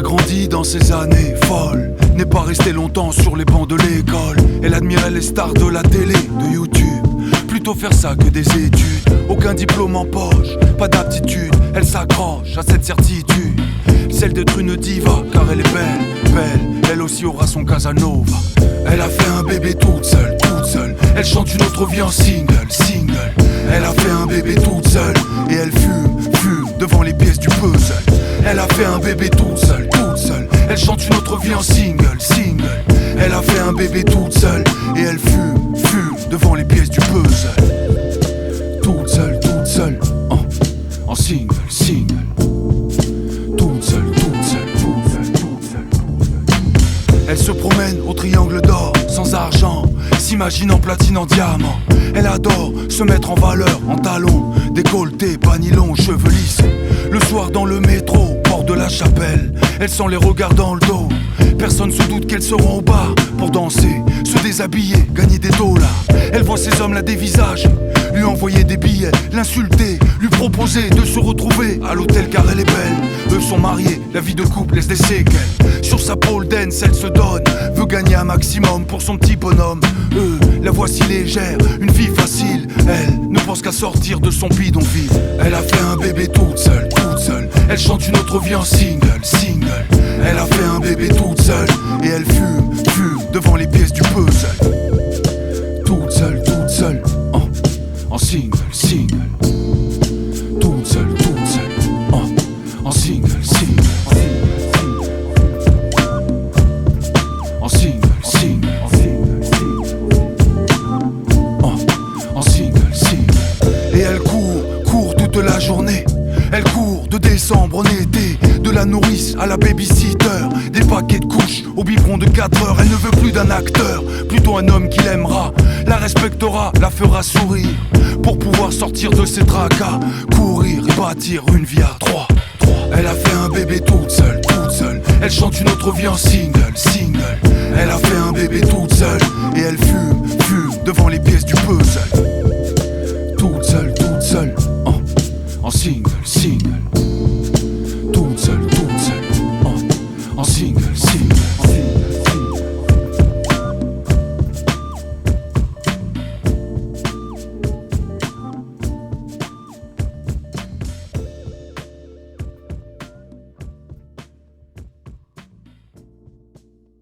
a grandi dans ses années folles, n'est pas restée longtemps sur les bancs de l'école. Elle admirait les stars de la télé, de YouTube, plutôt faire ça que des études. Aucun diplôme en poche, pas d'aptitude, elle s'accroche à cette certitude, celle d'être une diva, car elle est belle, belle, elle aussi aura son Casanova. Elle a fait un bébé toute seule, elle chante une autre vie en single, single. Elle a fait un bébé toute seule, et elle fume, fume devant les pièces du puzzle. Elle a fait un bébé toute seule, elle chante une autre vie en single, single. Elle a fait un bébé toute seule, et elle fume, fume devant les pièces du puzzle. Toute seule, en single, single. Toute seule. Elle se promène au triangle d'or, sans argent, s'imagine en platine, en diamant. Elle adore se mettre en valeur, en talons, décolleté, panilon, cheveux lisses. Le soir dans le métro, port de la Chapelle, elle sent les regards dans le dos. Personne se doute qu'elles seront au bar pour danser, se déshabiller, gagner des dollars. Elle voit ces hommes là dévisager, lui envoyer des billets, l'insulter, lui proposer de se retrouver à l'hôtel car elle est belle. Eux sont mariés, la vie de couple laisse des séquelles. Sur sa pole dance, elle se donne, veut gagner un maximum pour son petit bonhomme. La voici légère, une fille facile. Elle ne pense qu'à sortir de son bidonville. Elle a fait un bébé toute seule, elle chante une autre vie en single, single. Elle a fait un bébé toute seule, et elle fume, fume devant les pièces du puzzle. Toute seule, en single, single. Toute seule, en single, single. En single, single. En single, single. Et elle court toute la journée. Elle court de décembre en été, de la nourrice à la babysitter, des paquets de couches au biberon de 4 heures. Elle ne veut plus d'un acteur, plutôt un homme qui l'aimera, la respectera, la fera sourire, pour pouvoir sortir de ses tracas, courir et bâtir une vie à 3. Elle a fait un bébé toute seule, elle chante une autre vie en single, single. Elle a fait